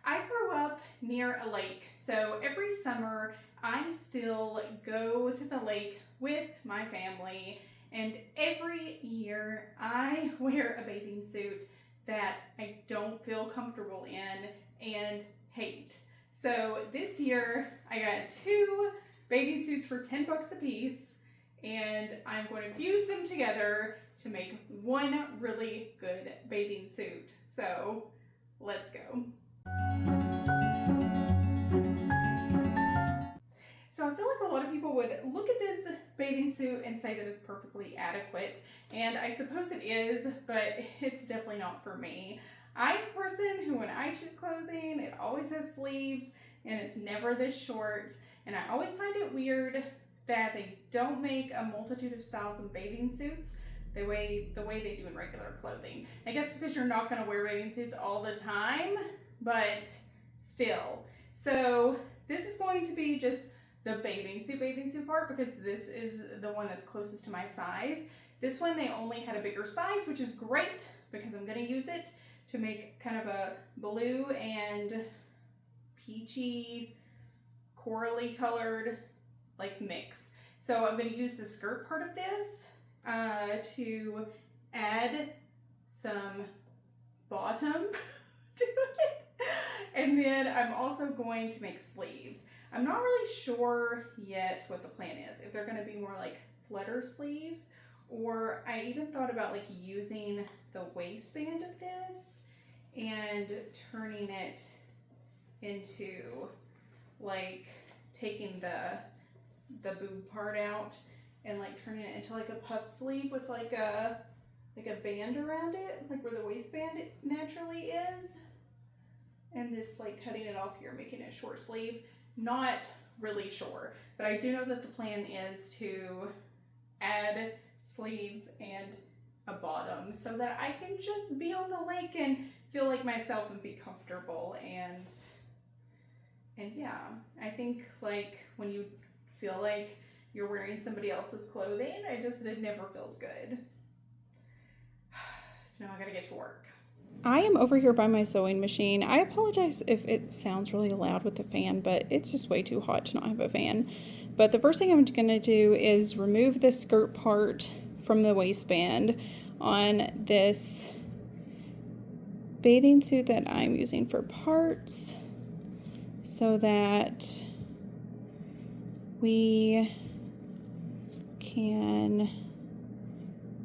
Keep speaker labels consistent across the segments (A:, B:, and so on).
A: I grew up near a lake, so every summer I still go to the lake with my family, and every year I wear a bathing suit that I don't feel comfortable in and hate. So this year I got two bathing suits for 10 bucks a piece, and I'm going to fuse them together to make one really good bathing suit. So let's go. So I feel like a lot of people would look at this bathing suit and say that it's perfectly adequate, and I suppose it is, but it's definitely not for me. I'm a person who, when I choose clothing, it always has sleeves and it's never this short, and I always find it weird that they don't make a multitude of styles of bathing suits the way they do in regular clothing. I guess because you're not going to wear bathing suits all the time, but still. So this is going to be just the bathing suit part, because this is the one that's closest to my size. This one, they only had a bigger size, which is great because I'm going to use it to make kind of a blue and peachy, corally colored like mix. So I'm going to use the skirt part of this to add some bottom to it. And then I'm also going to make sleeves. I'm not really sure yet what the plan is. If they're going to be more like flutter sleeves, or I even thought about like using the waistband of this and turning it into like taking the boob part out and like turning it into like a puff sleeve with like a band around it, like where the waistband naturally is, and this like cutting it off here, making it a short sleeve. Not really sure, but I do know that the plan is to add sleeves and a bottom so that I can just be on the lake and feel like myself and be comfortable. And yeah, I think like when you feel like you're wearing somebody else's clothing, it never feels good. So now I gotta get to work. I am over here by my sewing machine. I apologize if it sounds really loud with the fan, but it's just way too hot to not have a fan. But the first thing I'm going to do is remove this skirt part from the waistband on this bathing suit that I'm using for parts, so that we can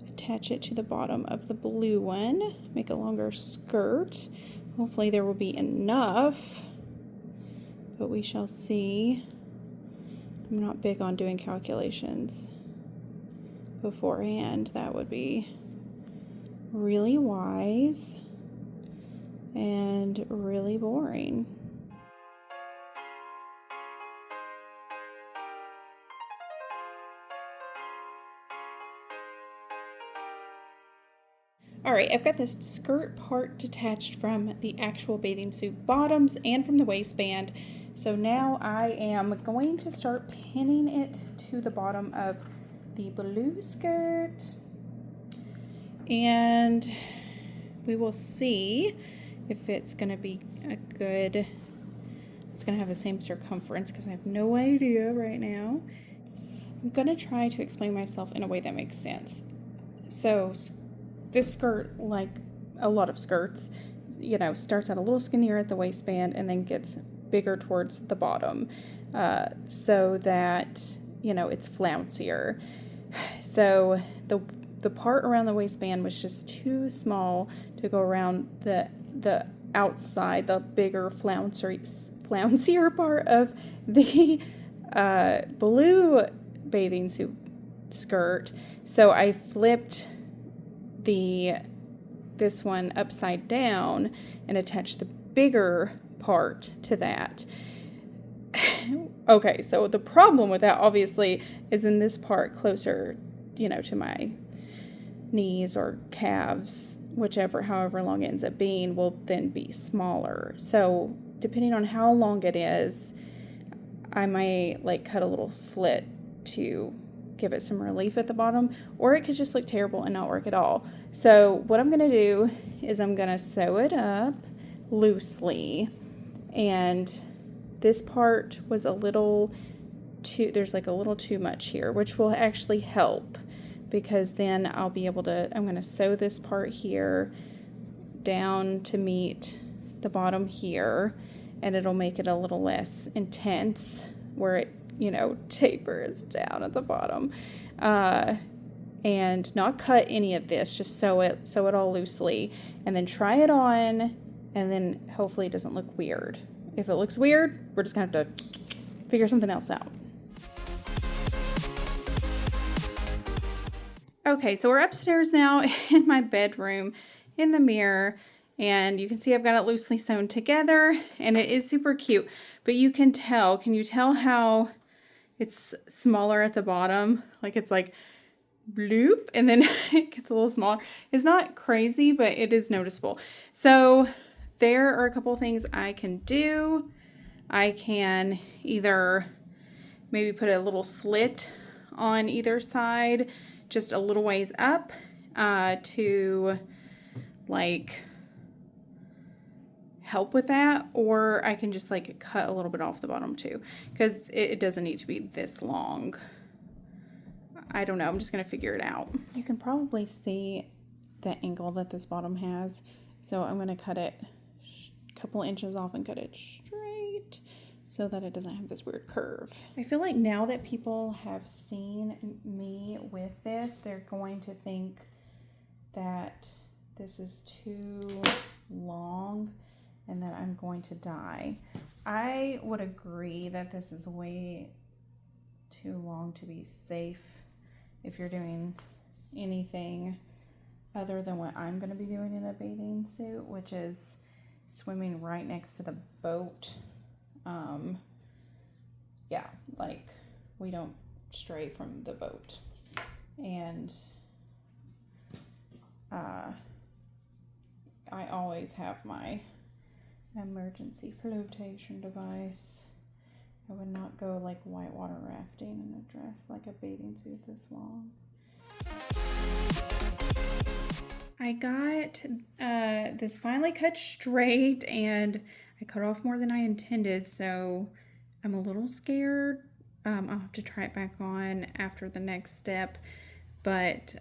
A: attach it to the bottom of the blue one, make a longer skirt. Hopefully there will be enough, but we shall see. I'm not big on doing calculations beforehand. That would be really wise and really boring. Alright, I've got this skirt part detached from the actual bathing suit bottoms and from the waistband. So now I am going to start pinning it to the bottom of the blue skirt. And we will see if it's going to be it's going to have the same circumference, because I have no idea right now. I'm going to try to explain myself in a way that makes sense. So this skirt, like a lot of skirts, starts out a little skinnier at the waistband and then gets bigger towards the bottom, so that, it's flouncier. So the part around the waistband was just too small to go around the outside, the bigger flouncier part of the blue bathing suit skirt. So I flipped this one upside down and attach the bigger part to that. Okay, so the problem with that obviously is in this part closer, to my knees or calves, however long it ends up being, will then be smaller. So depending on how long it is, I might cut a little slit to give it some relief at the bottom, or it could just look terrible and not work at all. So what I'm going to do is I'm going to sew it up loosely. and this part was a little too, there's like a little too much here, which will actually help, because then I'll be able to, I'm going to sew this part here down to meet the bottom here, and it'll make it a little less intense where it, you know, tapers down at the bottom. And not cut any of this, just sew it all loosely, and then try it on, and then hopefully it doesn't look weird. If it looks weird, we're just gonna have to figure something else out. Okay, so we're upstairs now in my bedroom in the mirror, and you can see I've got it loosely sewn together, and it is super cute, but you can tell, can you tell how it's smaller at the bottom? Like it's like bloop, and then it gets a little smaller. It's not crazy, but it is noticeable. So there are a couple of things I can do. I can either maybe put a little slit on either side, just a little ways up, to like help with that, or I can just like cut a little bit off the bottom too, because it doesn't need to be this long. I don't know, I'm just gonna figure it out. You can probably see the angle that this bottom has, so I'm gonna cut it a couple inches off and cut it straight so that it doesn't have this weird curve. I feel like now that people have seen me with this, they're going to think that this is too long and that I'm going to die. I would agree that this is way too long to be safe if you're doing anything other than what I'm going to be doing in a bathing suit, which is swimming right next to the boat. Yeah, like we don't stray from the boat. And I always have my emergency flotation device. I would not go like whitewater rafting in a dress like a bathing suit this long. I got this finally cut straight, and I cut off more than I intended, so I'm a little scared. I'll have to try it back on after the next step, but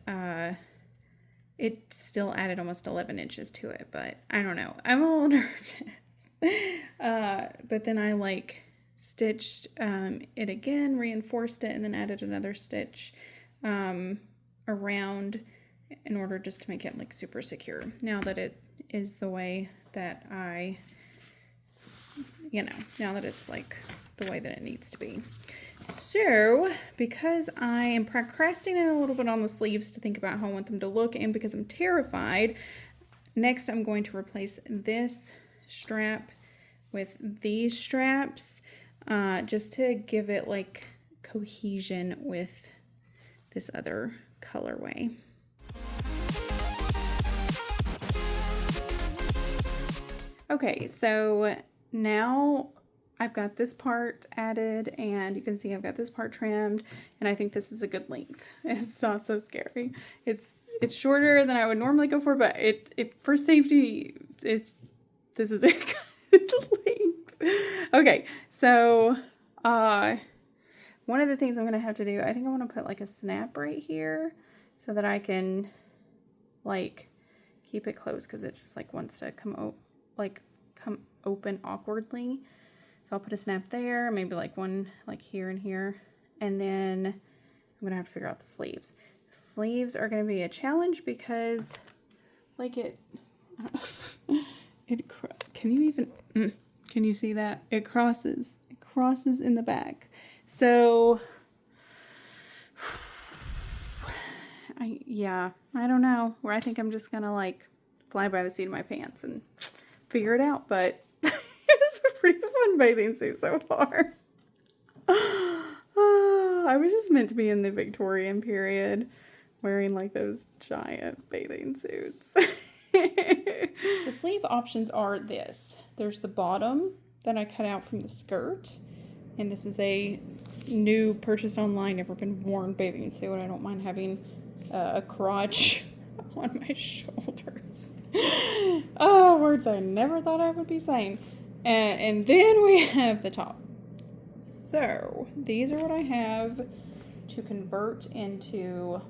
A: it still added almost 11 inches to it, but I don't know. I'm a little nervous. But then I like stitched it again, reinforced it, and then added another stitch around in order just to make it like super secure. Now that it is the way that I, you know, now that it's like the way that it needs to be. So, because I am procrastinating a little bit on the sleeves to think about how I want them to look, and because I'm terrified, next I'm going to replace this strap with these straps, just to give it like cohesion with this other colorway. Okay, so now I've got this part added, and you can see I've got this part trimmed, and I think this is a good length. It's not so scary. It's shorter than I would normally go for, but it for safety, this is a good length. Okay, so one of the things I'm gonna have to do, I think I want to put like a snap right here so that I can like keep it closed, because it just like wants to come open awkwardly. So I'll put a snap there, maybe like one like here and here, and then I'm gonna have to figure out the sleeves. The sleeves are gonna be a challenge because like can you see that? It crosses in the back. So I don't know, where I think I'm just gonna like fly by the seat of my pants and figure it out, but it's a pretty fun bathing suit so far. I was just meant to be in the Victorian period wearing like those giant bathing suits. The sleeve options are this. There's the bottom that I cut out from the skirt, and this is a new purchased online, never been worn bathing suit. I don't mind having a crotch on my shoulders. Oh, words I never thought I would be saying. And then we have the top. So these are what I have to convert into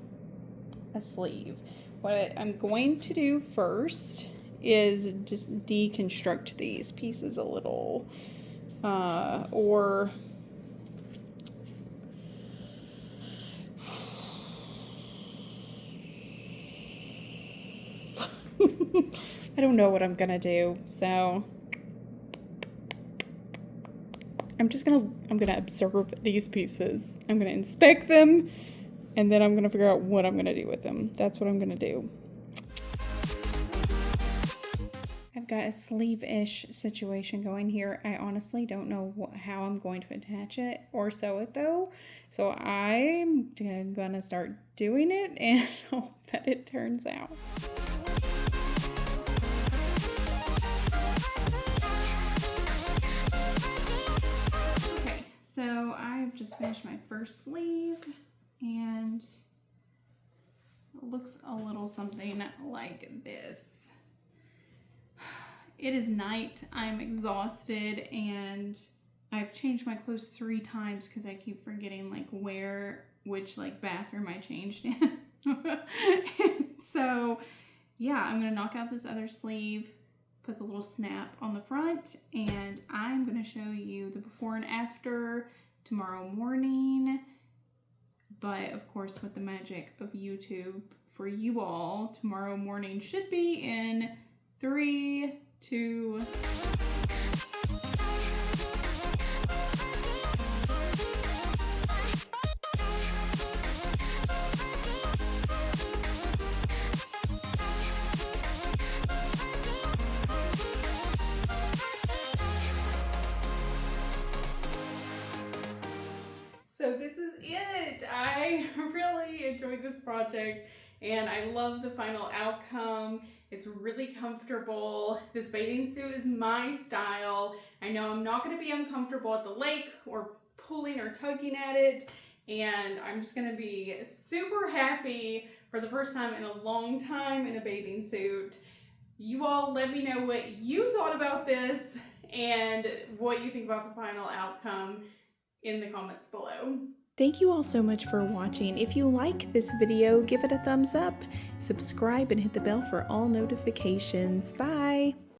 A: a sleeve. What I'm going to do first is just deconstruct these pieces a little, or I don't know what I'm gonna do, so I'm gonna observe these pieces. I'm gonna inspect them, and then I'm gonna figure out what I'm gonna do with them. That's what I'm gonna do. I've got a sleeve-ish situation going here. I honestly don't know how I'm going to attach it or sew it though. So I'm gonna start doing it and hope that it turns out. Okay, so I've just finished my first sleeve and it looks a little something like this. It is night, I'm exhausted, and I've changed my clothes 3 times because I keep forgetting like which like bathroom I changed in. So yeah, I'm gonna knock out this other sleeve, put the little snap on the front, and I'm gonna show you the before and after tomorrow morning. But of course, with the magic of YouTube for you all, tomorrow morning should be in 3, 2. So this is it. I really enjoyed this project and I love the final outcome. It's really comfortable. This bathing suit is my style. I know I'm not going to be uncomfortable at the lake or pulling or tugging at it, and I'm just going to be super happy for the first time in a long time in a bathing suit. You all let me know what you thought about this and what you think about the final outcome in the comments below. Thank you all so much for watching. If you like this video, give it a thumbs up, subscribe, and hit the bell for all notifications. Bye!